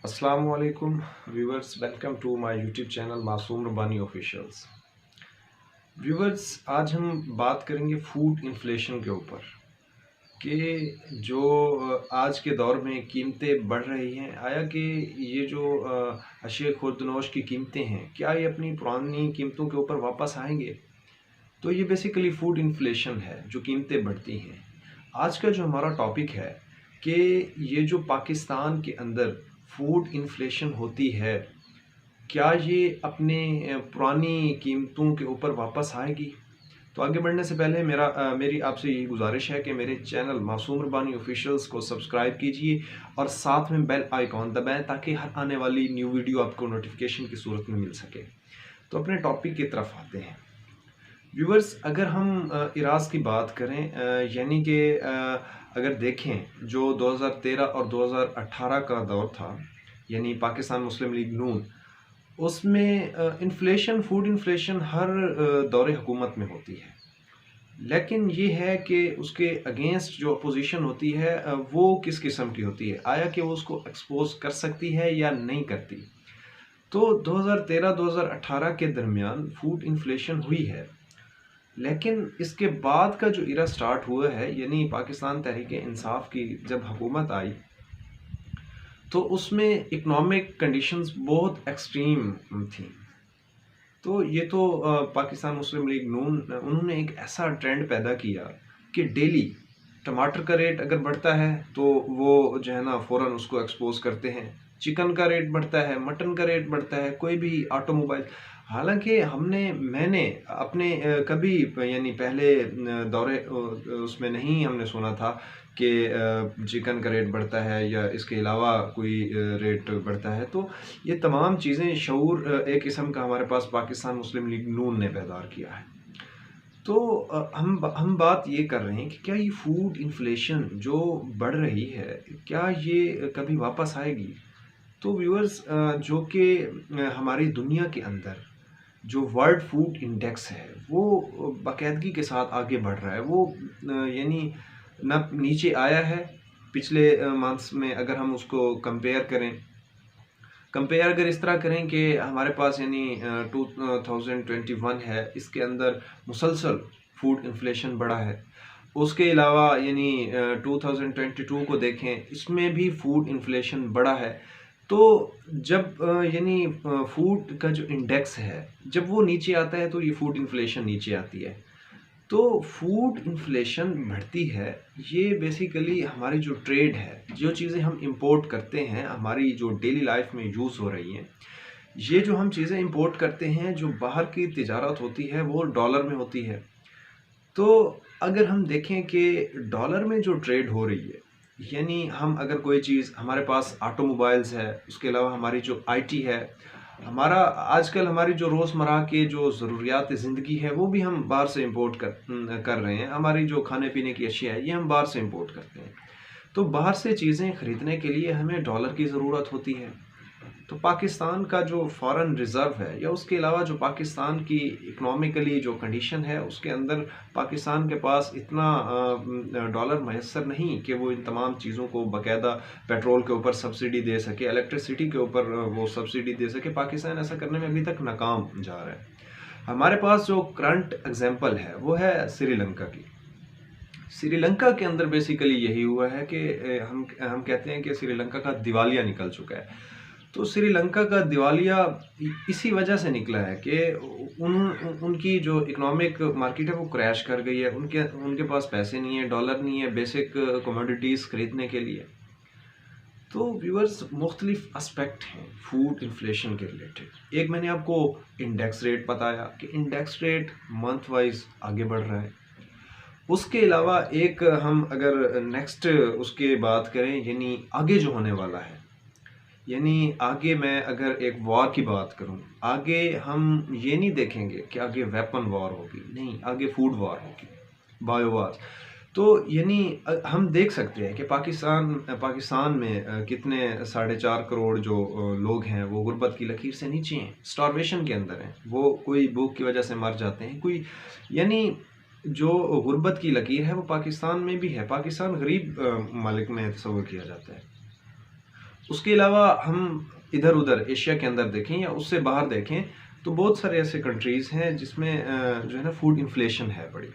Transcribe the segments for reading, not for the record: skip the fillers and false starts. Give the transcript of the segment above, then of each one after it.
अस्सलामुअलैकुम viewers, welcome to my YouTube channel Masoom Rabbani officials. Viewers, आज हम बात करेंगे फूड इन्फ्लेशन के ऊपर कि जो आज के दौर में कीमतें बढ़ रही हैं। आया कि ये जो अशिया खुर्दनोश की कीमतें हैं, क्या ये अपनी पुरानी कीमतों के ऊपर वापस आएंगे? तो ये बेसिकली फूड इन्फ्लेशन है, जो कीमतें बढ़ती हैं। आज का जो हमारा टॉपिक है कि ये जो पाकिस्तान के अंदर फूड इन्फ्लेशन होती है, क्या ये अपने पुरानी कीमतों के ऊपर वापस आएगी? तो आगे बढ़ने से पहले मेरी आपसे यही गुजारिश है कि मेरे चैनल मासूम रब्बानी ऑफिशियल्स को सब्सक्राइब कीजिए और साथ में बेल आइकॉन दबाएं ताकि हर आने वाली न्यू वीडियो आपको नोटिफिकेशन की सूरत में मिल सके। तो अपने टॉपिक की तरफ आते हैं। व्यूवर्स, अगर हम इराक़ की बात करें, यानी कि अगर देखें जो 2013 और 2018 का दौर था, यानी पाकिस्तान मुस्लिम लीग नून, उसमें इन्फ्लेशन, फूड इन्फ्लेशन हर दौरे हुकूमत में होती है। लेकिन ये है कि उसके अगेंस्ट जो अपोजिशन होती है वो किस किस्म की होती है, आया कि वो उसको एक्सपोज कर सकती है या नहीं करती। तो 2013-2018 के दरमियान फूड इन्फ्लेशन हुई है, लेकिन इसके बाद का जो इरा स्टार्ट हुआ है, यानी पाकिस्तान तहरीक-ए-इंसाफ की जब हुकूमत आई, तो उसमें इकोनॉमिक कंडीशंस बहुत एक्सट्रीम थी। तो ये तो पाकिस्तान मुस्लिम लीग नून, उन्होंने एक ऐसा ट्रेंड पैदा किया कि डेली टमाटर का रेट अगर बढ़ता है तो वो जो है ना फ़ौरन उसको एक्सपोज करते हैं। चिकन का रेट बढ़ता है, मटन का रेट बढ़ता है, कोई भी ऑटोमोबाइल। हालांकि मैंने अपने कभी यानी पहले दौरे उसमें नहीं हमने सुना था कि चिकन का रेट बढ़ता है या इसके अलावा कोई रेट बढ़ता है। तो ये तमाम चीज़ें शऊर एक किस्म का हमारे पास पाकिस्तान मुस्लिम लीग नून ने पैदा किया है। तो हम बात ये कर रहे हैं कि क्या ये फूड इन्फ्लेशन जो बढ़ रही है, क्या ये कभी वापस आएगी? तो व्यूअर्स, जो कि हमारी दुनिया के अंदर जो वर्ल्ड फूड इंडेक्स है वो बाकायदगी के साथ आगे बढ़ रहा है। वो यानी ना नीचे आया है पिछले मंथ्स में। अगर हम उसको कंपेयर अगर इस तरह करें कि हमारे पास यानी 2021 है, इसके अंदर मुसलसल फूड इन्फ्लेशन बढ़ा है। उसके अलावा यानी 2022 को देखें, इसमें भी फूड इन्फ्लेशन बढ़ा है। तो जब यानी फूड का जो इंडेक्स है, जब वो नीचे आता है तो ये फूड इन्फ्लेशन नीचे आती है। तो फूड इन्फ्लेशन बढ़ती है, ये बेसिकली हमारी जो ट्रेड है, जो चीज़ें हम इंपोर्ट करते हैं, हमारी जो डेली लाइफ में यूज़ हो रही हैं, ये जो हम चीज़ें इंपोर्ट करते हैं, जो बाहर की तिजारत होती है वो डॉलर में होती है। तो अगर हम देखें कि डॉलर में जो ट्रेड हो रही है, यानी हम अगर कोई चीज़, हमारे पास ऑटोमोबाइल्स है, उसके अलावा हमारी जो आईटी है, हमारा आजकल हमारी जो रोज़मर्रा के जो ज़रूरियात ज़िंदगी है वो भी हम बाहर से इंपोर्ट कर रहे हैं। हमारी जो खाने पीने की अशिया है ये हम बाहर से इंपोर्ट करते हैं। तो बाहर से चीज़ें ख़रीदने के लिए हमें डॉलर की ज़रूरत होती है। तो पाकिस्तान का जो फॉरेन रिज़र्व है, या उसके अलावा जो पाकिस्तान की इकोनॉमिकली जो कंडीशन है, उसके अंदर पाकिस्तान के पास इतना डॉलर मैसर नहीं कि वो इन तमाम चीज़ों को बाकायदा पेट्रोल के ऊपर सब्सिडी दे सके, इलेक्ट्रिसिटी के ऊपर वो सब्सिडी दे सके। पाकिस्तान ऐसा करने में अभी तक नाकाम जा रहा है। हमारे पास जो करंट एग्जाम्पल है वो है श्रीलंका की। श्रीलंका के अंदर बेसिकली यही हुआ है कि हम कहते हैं कि श्रीलंका का दिवालिया निकल चुका है। तो श्रीलंका का दिवालिया इसी वजह से निकला है कि उनकी जो इकोनॉमिक मार्केट है वो क्रैश कर गई है। उनके पास पैसे नहीं है, डॉलर नहीं है बेसिक कमोडिटीज़ खरीदने के लिए। तो व्यूअर्स, मुख्तलिफ एस्पेक्ट हैं फूड इन्फ्लेशन के रिलेटेड। एक मैंने आपको इंडेक्स रेट बताया कि इंडेक्स रेट मंथ वाइज आगे बढ़ रहा है। उसके अलावा एक हम अगर नेक्स्ट उसके बात करें, यानी आगे जो होने वाला है, यानी आगे मैं अगर एक वॉर की बात करूं, आगे हम ये नहीं देखेंगे कि आगे वेपन वॉर होगी, नहीं, आगे फूड वॉर होगी, बायो वॉर। तो यानी हम देख सकते हैं कि पाकिस्तान में कितने 4.5 करोड़ जो लोग हैं वो गुर्बत की लकीर से नीचे हैं, स्टारवेशन के अंदर हैं। वो कोई भूख की वजह से मर जाते हैं, कोई यानी जो गुर्बत की लकीर है वो पाकिस्तान में भी है। पाकिस्तान गरीब मलिक में तस्वर किया जाता है। उसके अलावा हम इधर उधर एशिया के अंदर देखें या उससे बाहर देखें तो बहुत सारे ऐसे कंट्रीज़ हैं जिसमें जो है ना फूड इन्फ्लेशन है बड़ी।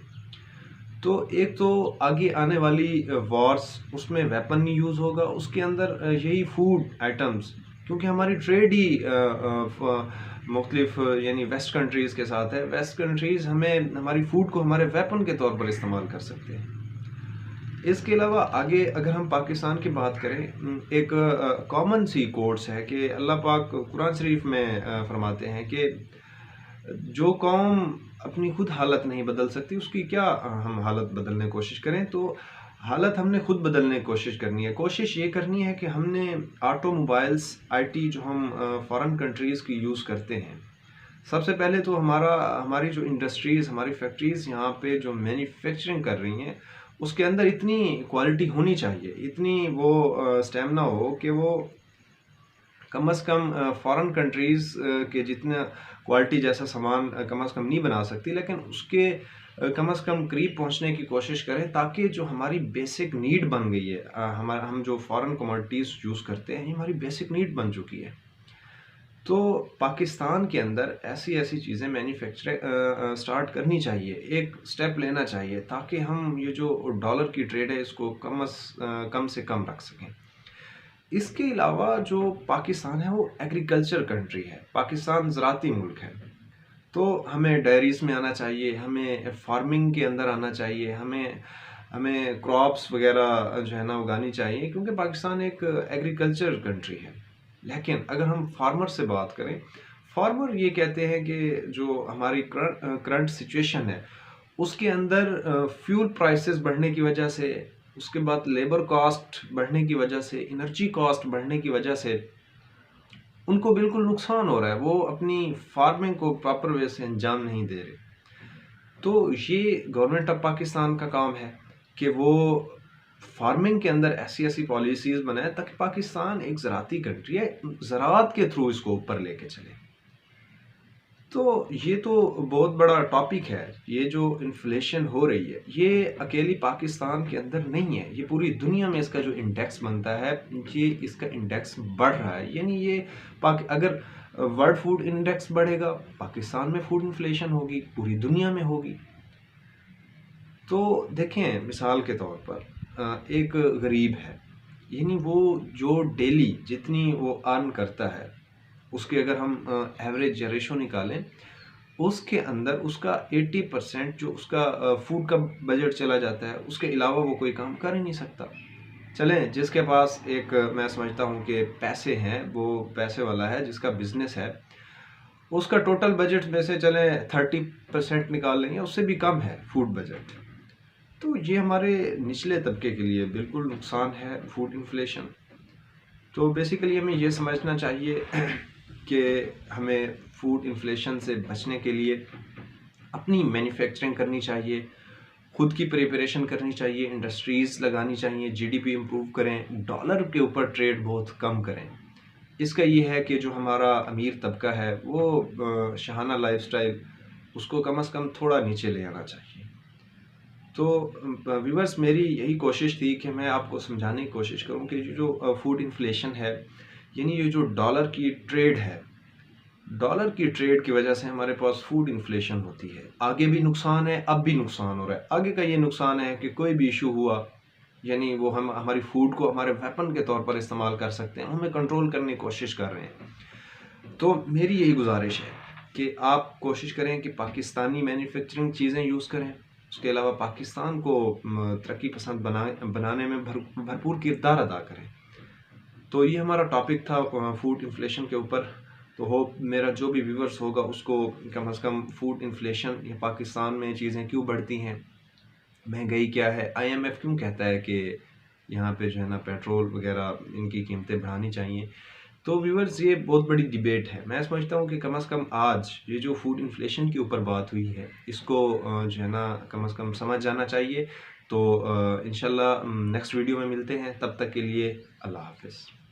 तो एक तो आगे आने वाली वॉर्स उसमें वेपन नहीं यूज़ होगा, उसके अंदर यही फूड आइटम्स, क्योंकि हमारी ट्रेड ही मुख्तलिफ यानी वेस्ट कंट्रीज़ के साथ है। वेस्ट कंट्रीज़ हमें हमारी फूड को हमारे वेपन के तौर पर इस्तेमाल कर सकते हैं। इसके अलावा आगे अगर हम पाकिस्तान की बात करें, एक कॉमन सी कोट्स है कि अल्लाह पाक कुरान शरीफ में फरमाते हैं कि जो कौम अपनी खुद हालत नहीं बदल सकती उसकी क्या हम हालत बदलने की कोशिश करें। तो हालत हमने खुद बदलने की कोशिश करनी है। कोशिश ये करनी है कि हमने ऑटोमोबाइल्स आईटी जो हम फॉरेन कंट्रीज़ की यूज़ करते हैं, सबसे पहले तो हमारी जो इंडस्ट्रीज़ हमारी फैक्ट्रीज़ यहाँ पे जो मैन्युफैक्चरिंग कर रही हैं उसके अंदर इतनी क्वालिटी होनी चाहिए, इतनी वो स्टेमिना हो कि वो कम से कम फॉरेन कंट्रीज़ के जितना क्वालिटी जैसा सामान कम से कम नहीं बना सकती, लेकिन उसके कम से कम करीब पहुंचने की कोशिश करें, ताकि जो हमारी बेसिक नीड बन गई है, हम जो फॉरेन कमोडिटीज़ यूज़ करते हैं, ये हमारी बेसिक नीड बन चुकी है। तो पाकिस्तान के अंदर ऐसी ऐसी चीज़ें मैन्युफैक्चर स्टार्ट करनी चाहिए, एक स्टेप लेना चाहिए, ताकि हम ये जो डॉलर की ट्रेड है इसको कम से कम रख सकें। इसके अलावा जो पाकिस्तान है वो एग्रीकल्चर कंट्री है, पाकिस्तान ज़राती मुल्क है। तो हमें डेयरीज़ में आना चाहिए, हमें फार्मिंग के अंदर आना चाहिए, हमें हमें क्रॉप्स वगैरह जो है ना उगानी चाहिए, क्योंकि पाकिस्तान एक एग्रीकल्चर कंट्री है। लेकिन अगर हम फार्मर से बात करें, फार्मर ये कहते हैं कि जो हमारी करंट सिचुएशन है उसके अंदर फ्यूल प्राइसेस बढ़ने की वजह से, उसके बाद लेबर कॉस्ट बढ़ने की वजह से, एनर्जी कॉस्ट बढ़ने की वजह से उनको बिल्कुल नुकसान हो रहा है, वो अपनी फार्मिंग को प्रॉपर वे से अंजाम नहीं दे रहे। तो ये गवर्नमेंट ऑफ पाकिस्तान का काम है कि वो फार्मिंग के अंदर ऐसी ऐसी पॉलिसीज़ बनाए ताकि पाकिस्तान एक ज़राती कंट्री है, ज़राअत के थ्रू इसको ऊपर लेके चले। तो ये तो बहुत बड़ा टॉपिक है। ये जो इन्फ्लेशन हो रही है ये अकेली पाकिस्तान के अंदर नहीं है, ये पूरी दुनिया में इसका जो इंडेक्स बनता है, ये इसका इंडेक्स बढ़ रहा है। यानी ये अगर वर्ल्ड फूड इंडेक्स बढ़ेगा, पाकिस्तान में फूड इन्फ्लेशन होगी, पूरी दुनिया में होगी। तो देखें मिसाल के तौर पर एक गरीब है, यानी वो जो डेली जितनी वो अर्न करता है उसके अगर हम एवरेज या रेशो निकालें, उसके अंदर उसका 80% जो उसका फूड का बजट चला जाता है, उसके अलावा वो कोई काम कर ही नहीं सकता। चलें जिसके पास एक मैं समझता हूँ कि पैसे हैं, वो पैसे वाला है जिसका बिजनेस है, उसका टोटल बजट में से चलें 30% निकाल लेंगे, उससे भी कम है फूड बजट। तो ये हमारे निचले तबके के लिए बिल्कुल नुकसान है फूड इन्फ्लेशन। तो बेसिकली हमें ये समझना चाहिए कि हमें फूड इन्फ्लेशन से बचने के लिए अपनी मैन्युफैक्चरिंग करनी चाहिए, खुद की प्रिपरेशन करनी चाहिए, इंडस्ट्रीज़ लगानी चाहिए, जीडीपी इम्प्रूव करें, डॉलर के ऊपर ट्रेड बहुत कम करें। इसका ये है कि जो हमारा अमीर तबका है वो शाहाना लाइफस्टाइल उसको कम से कम थोड़ा नीचे ले आना चाहिए। तो व्यूअर्स मेरी यही कोशिश थी कि मैं आपको समझाने की कोशिश करूं कि जो फूड इन्फ्लेशन है, यानी ये जो डॉलर की ट्रेड है, डॉलर की ट्रेड की वजह से हमारे पास फूड इन्फ्लेशन होती है। आगे भी नुकसान है, अब भी नुकसान हो रहा है। आगे का ये नुकसान है कि कोई भी इशू हुआ, यानी वो हम हमारी फूड को हमारे वेपन के तौर पर इस्तेमाल कर सकते हैं, हमें कंट्रोल करने की कोशिश कर रहे हैं। तो मेरी यही गुजारिश है कि आप कोशिश करें कि पाकिस्तानी मैन्युफैक्चरिंग चीज़ें यूज़ करें, उसके अलावा पाकिस्तान को तरक्की पसंद बनाने में भरपूर किरदार अदा करें। तो ये हमारा टॉपिक था फूड इन्फ्लेशन के ऊपर। तो होप मेरा जो भी व्यूअर्स होगा उसको कम से कम फूड इन्फ्लेशन या पाकिस्तान में चीज़ें क्यों बढ़ती हैं, महंगाई क्या है, IMF क्यों कहता है कि यहाँ पे जो है ना पेट्रोल वगैरह इनकी कीमतें बढ़ानी चाहिए। तो व्यूअर्स ये बहुत बड़ी डिबेट है। मैं समझता हूँ कि कम से कम आज ये जो फूड इन्फ्लेशन के ऊपर बात हुई है इसको जो है ना कम से कम समझ जाना चाहिए। तो इंशाल्लाह नेक्स्ट वीडियो में मिलते हैं, तब तक के लिए अल्लाह हाफ़िज़।